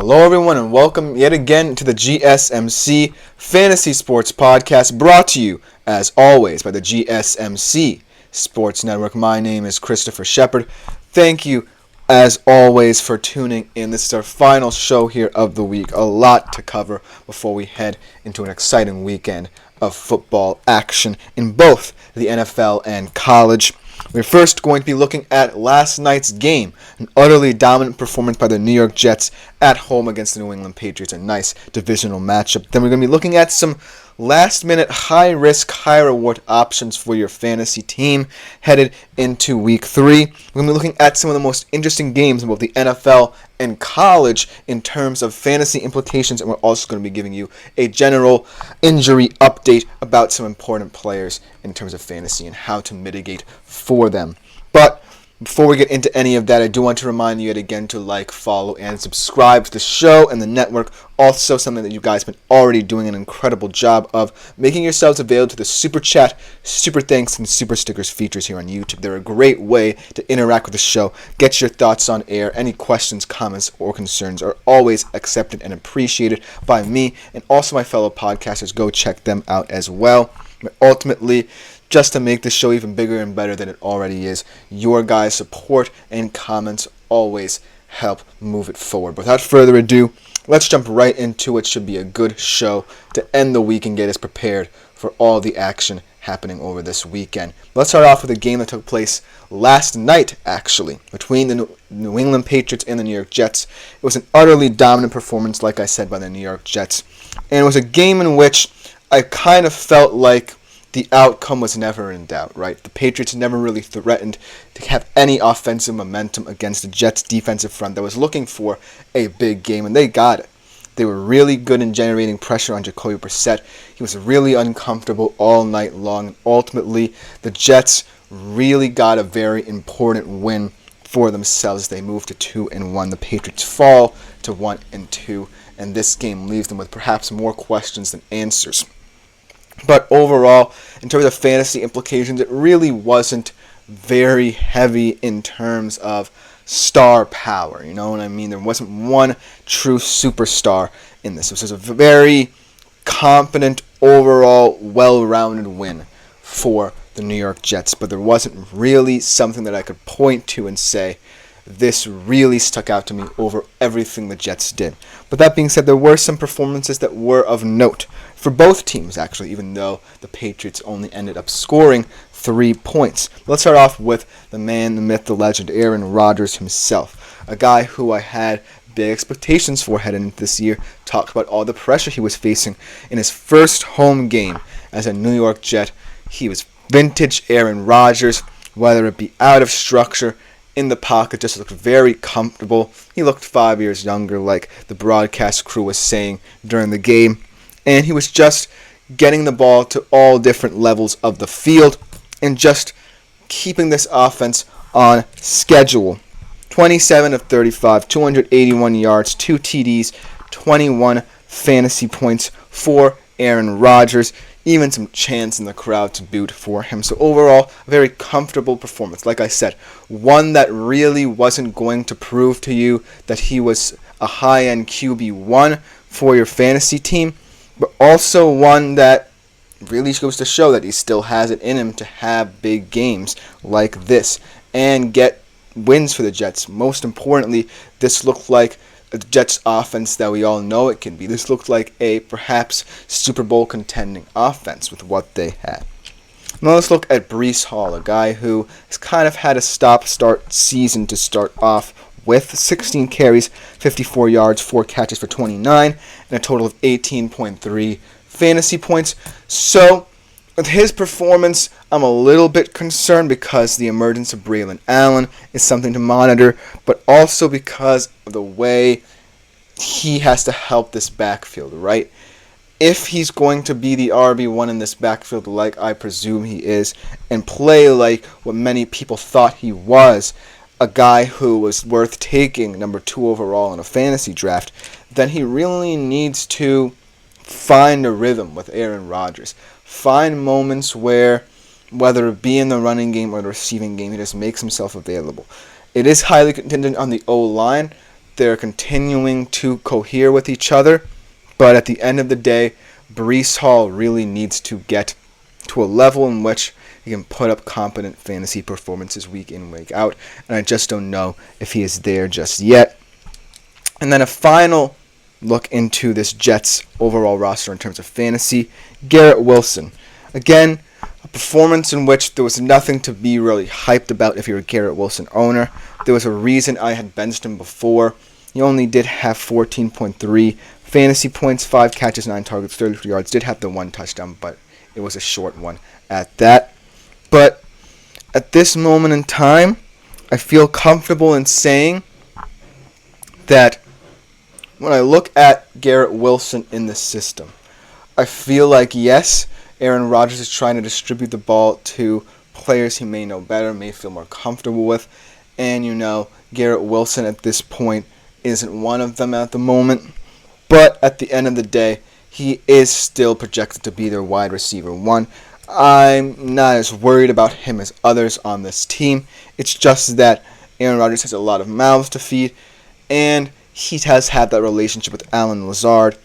Hello everyone and welcome yet again to the GSMC Fantasy Sports Podcast, brought to you as always by the GSMC Sports Network. My name is Christopher Shepard. Thank you as always for tuning in. This is our final show here of the week. A lot to cover before we head into an exciting weekend of football action in both the NFL and college. We're first going to be looking at last night's game, an utterly dominant performance by the New York Jets at home against the New England Patriots, a nice divisional matchup. Then we're going to be looking at some last-minute, high-risk, high-reward options for your fantasy team headed into Week 3. We're going to be looking at some of the most interesting games in both the NFL and college in terms of fantasy implications, and we're also going to be giving you a general injury update about some important players in terms of fantasy and how to mitigate for them. But before we get into any of that, I do want to remind you yet again to like, follow, and subscribe to the show and the network. Also, something that you guys have been already doing an incredible job of, making yourselves available to the Super Chat, Super Thanks, and Super Stickers features here on YouTube. They're a great way to interact with the show, get your thoughts on air. Any questions, comments, or concerns are always accepted and appreciated by me and also my fellow podcasters. Go check them out as well. But ultimately, just to make this show even bigger and better than it already is, your guys' support and comments always help move it forward. Without further ado, let's jump right into it. Should be a good show to end the week and get us prepared for all the action happening over this weekend. Let's start off with a game that took place last night, actually, between the New England Patriots and the New York Jets. It was an utterly dominant performance, like I said, by the New York Jets. And it was a game in which I kind of felt like the outcome was never in doubt, right? The Patriots never really threatened to have any offensive momentum against the Jets' defensive front that was looking for a big game, and they got it. They were really good in generating pressure on Jacoby Brissett. He was really uncomfortable all night long, and ultimately, the Jets really got a very important win for themselves. They moved to 2-1. The Patriots fall to 1-2, and this game leaves them with perhaps more questions than answers. But overall, in terms of fantasy implications, it really wasn't very heavy in terms of star power. You know what I mean? There wasn't one true superstar in this. This was a very confident, overall, well-rounded win for the New York Jets. But there wasn't really something that I could point to and say, this really stuck out to me over everything the Jets did. But that being said, there were some performances that were of note for both teams, actually, even though the Patriots only ended up scoring 3 points. Let's start off with the man, the myth, the legend, Aaron Rodgers himself, a guy who I had big expectations for heading into this year. Talked about all the pressure he was facing in his first home game as a New York Jet. He was vintage Aaron Rodgers, whether it be out of structure, in the pocket, just looked very comfortable. He looked 5 years younger, like the broadcast crew was saying during the game. And he was just getting the ball to all different levels of the field and just keeping this offense on schedule. 27 of 35, 281 yards, 2 TDs, 21 fantasy points for Aaron Rodgers. Even some chants in the crowd to boot for him. So overall, a very comfortable performance. Like I said, one that really wasn't going to prove to you that he was a high-end QB1 for your fantasy team, but also one that really goes to show that he still has it in him to have big games like this and get wins for the Jets. Most importantly, this looked like the Jets offense that we all know it can be. This looked like a perhaps Super Bowl contending offense with what they had. Now let's look at Breece Hall, a guy who has kind of had a stop-start season to start off with. 16 carries, 54 yards, 4 catches for 29, and a total of 18.3 fantasy points. So with his performance, I'm a little bit concerned because the emergence of Braylon Allen is something to monitor, but also because of the way he has to help this backfield, right? If he's going to be the RB1 in this backfield like I presume he is, and play like what many people thought he was, a guy who was worth taking number 2 overall in a fantasy draft, then he really needs to find a rhythm with Aaron Rodgers. Find moments where, whether it be in the running game or the receiving game, he just makes himself available. It is highly contingent on the O-line, they're continuing to cohere with each other. But at the end of the day, Breece Hall really needs to get to a level in which he can put up competent fantasy performances week in, week out. And I just don't know if he is there just yet. And then a final look into this Jets overall roster in terms of fantasy. Garrett Wilson. Again, a performance in which there was nothing to be really hyped about if you're a Garrett Wilson owner. There was a reason I had benched him before. He only did have 14.3 fantasy points, 5 catches, 9 targets, 33 yards. Did have the 1 touchdown, but it was a short one at that. But at this moment in time, I feel comfortable in saying that when I look at Garrett Wilson in the system, I feel like, yes, Aaron Rodgers is trying to distribute the ball to players he may know better, may feel more comfortable with. And, Garrett Wilson at this point isn't one of them at the moment. But at the end of the day, he is still projected to be their wide receiver 1. I'm not as worried about him as others on this team. It's just that Aaron Rodgers has a lot of mouths to feed, and he has had that relationship with Allen Lazard,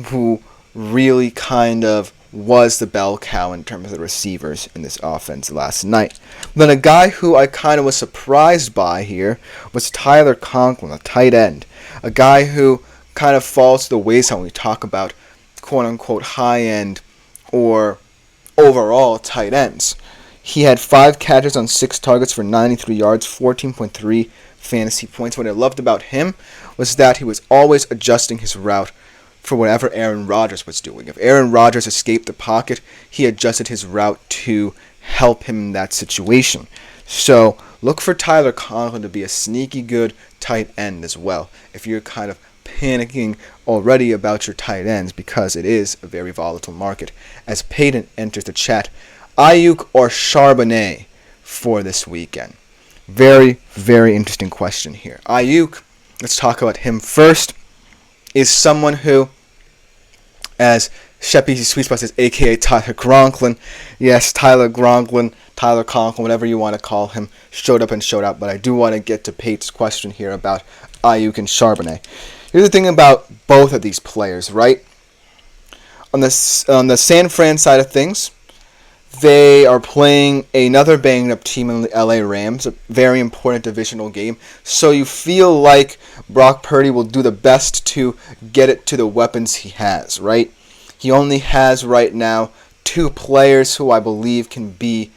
who really kind of was the bell cow in terms of the receivers in this offense last night. Then a guy who I kind of was surprised by here was Tyler Conklin, a tight end. A guy who kind of falls to the wayside when we talk about quote-unquote high-end or overall tight ends. He had 5 catches on 6 targets for 93 yards, 14.3 fantasy points. What I loved about him was that he was always adjusting his route for whatever Aaron Rodgers was doing. If Aaron Rodgers escaped the pocket, he adjusted his route to help him in that situation. So look for Tyler Conklin to be a sneaky good tight end as well, if you're kind of panicking already about your tight ends, because it is a very volatile market. As Peyton enters the chat, Ayuk or Charbonnet for this weekend? Very, very interesting question here. Ayuk, let's talk about him first, is someone who, as Sheppy Sweet Spot says, a.k.a. Tyler Gronklin. Yes, Tyler Gronklin, Tyler Conklin, whatever you want to call him, showed up and showed out. But I do want to get to Pate's question here about Ayuk and Charbonnet. Here's the thing about both of these players, right? On the San Fran side of things, they are playing another banged-up team in the LA Rams, a very important divisional game. So you feel like Brock Purdy will do the best to get it to the weapons he has, right? He only has right now 2 players who I believe can be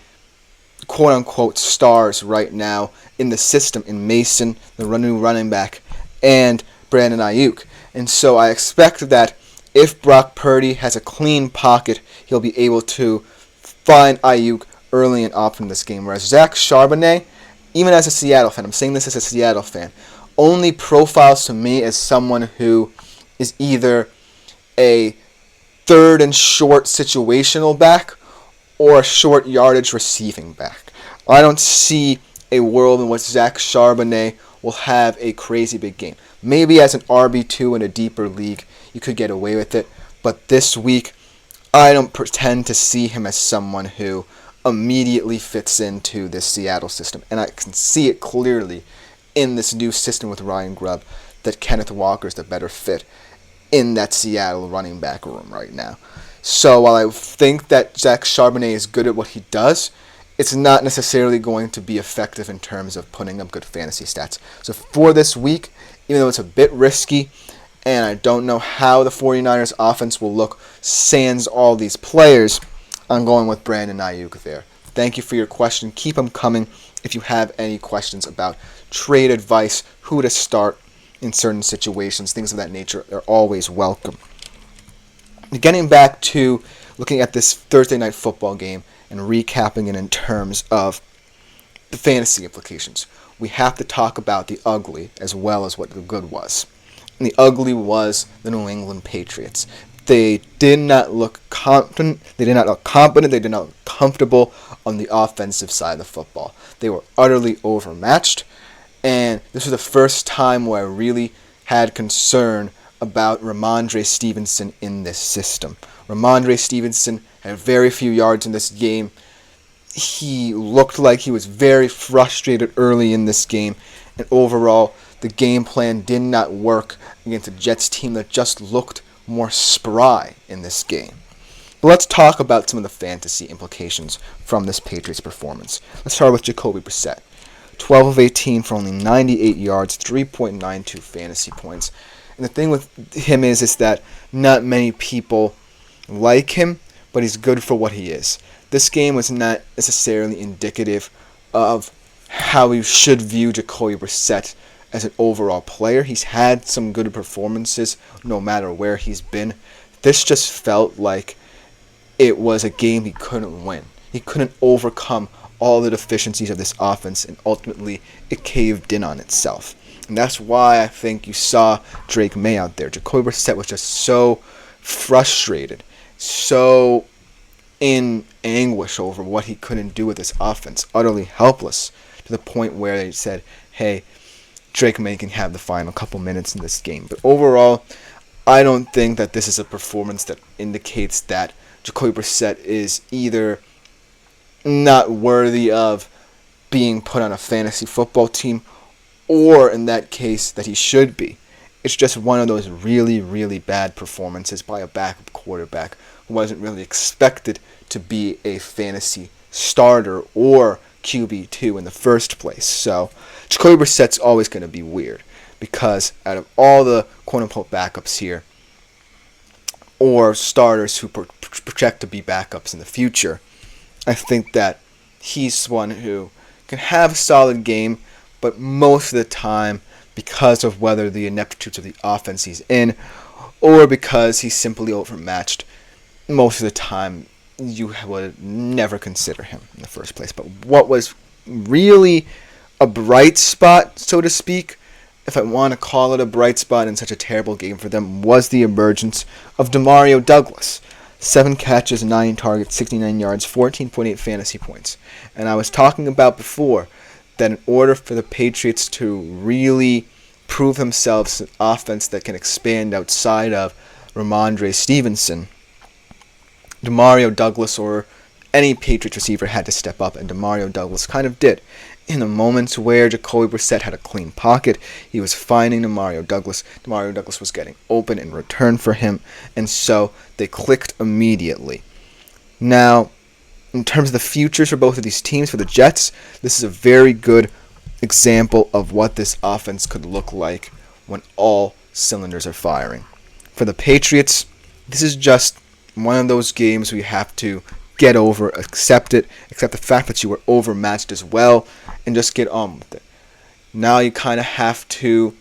quote-unquote stars right now in the system, in Mason, the new running back, and Brandon Ayuk. And so I expect that if Brock Purdy has a clean pocket, he'll be able to find Ayuk early and often in this game. Whereas Zach Charbonnet, even as a Seattle fan, I'm saying this as a Seattle fan, only profiles to me as someone who is either a third and short situational back or a short yardage receiving back. I don't see a world in which Zach Charbonnet will have a crazy big game. Maybe as an RB2 in a deeper league, you could get away with it. But this week, I don't pretend to see him as someone who immediately fits into this Seattle system. And I can see it clearly in this new system with Ryan Grubb that Kenneth Walker is the better fit in that Seattle running back room right now. So while I think that Zach Charbonnet is good at what he does, it's not necessarily going to be effective in terms of putting up good fantasy stats. So for this week, even though it's a bit risky, and I don't know how the 49ers offense will look sans all these players, I'm going with Brandon Ayuk there. Thank you for your question. Keep them coming if you have any questions about trade advice, who to start in certain situations, things of that nature. They're always welcome. Getting back to looking at this Thursday night football game and recapping it in terms of the fantasy implications, we have to talk about the ugly as well as what the good was. And the ugly was the New England Patriots. They did not look confident. They did not look competent. They did not look comfortable on the offensive side of the football. They were utterly overmatched. And this was the first time where I really had concern about Ramondre Stevenson in this system. Ramondre Stevenson had very few yards in this game. He looked like he was very frustrated early in this game. And overall, the game plan did not work against a Jets team that just looked more spry in this game. But let's talk about some of the fantasy implications from this Patriots performance. Let's start with Jacoby Brissett. 12 of 18 for only 98 yards, 3.92 fantasy points. And the thing with him is that not many people like him, but he's good for what he is. This game was not necessarily indicative of how we should view Jacoby Brissett as an overall player. He's had some good performances no matter where he's been. This just felt like it was a game he couldn't win. He couldn't overcome all the deficiencies of this offense, and ultimately it caved in on itself. And that's why I think you saw Drake May out there. Jacoby Brissett was just so frustrated, so in anguish over what he couldn't do with this offense, utterly helpless, to the point where they said, hey, Drake May can have the final couple minutes in this game. But overall, I don't think that this is a performance that indicates that Jacoby Brissett is either not worthy of being put on a fantasy football team, or in that case that he should be. It's just one of those really, really bad performances by a backup quarterback who wasn't really expected to be a fantasy starter or QB2 in the first place. So Jacoby Brissett's always going to be weird, because out of all the quote-unquote backups here, or starters who project to be backups in the future, I think that he's one who can have a solid game, but most of the time, because of whether the ineptitudes of the offense he's in, or because he's simply overmatched, most of the time you would never consider him in the first place. But what was really a bright spot, so to speak, if I want to call it a bright spot in such a terrible game for them, was the emergence of Demario Douglas. 7 catches, 9 targets, 69 yards, 14.8 fantasy points. And I was talking about before that in order for the Patriots to really prove themselves an offense that can expand outside of Ramondre Stevenson, Demario Douglas or any Patriots receiver had to step up, and Demario Douglas kind of did. In the moments where Jacoby Brissett had a clean pocket, he was finding Demario Douglas. Demario Douglas was getting open in return for him, and so they clicked immediately. Now, in terms of the futures for both of these teams, for the Jets, this is a very good example of what this offense could look like when all cylinders are firing. For the Patriots, this is just one of those games where you have to get over, accept the fact that you were overmatched as well, and just get on with it. Now you kind of have to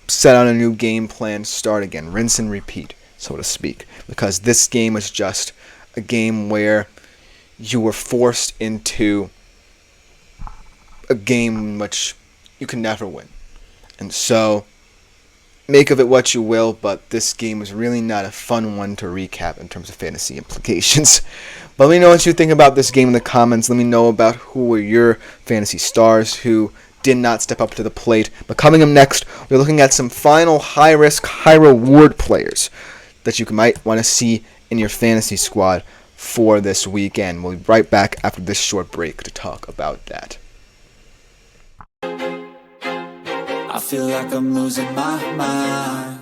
set on a new game plan, start again, rinse and repeat, so to speak, because this game was just a game where you were forced into a game in which you can never win. And so, make of it what you will, but this game was really not a fun one to recap in terms of fantasy implications. But let me know what you think about this game in the comments. Let me know about who were your fantasy stars who did not step up to the plate. But coming up next, we're looking at some final high-risk, high-reward players that you might want to see in your fantasy squad for this weekend. We'll be right back after this short break to talk about that. I feel like I'm losing my mind.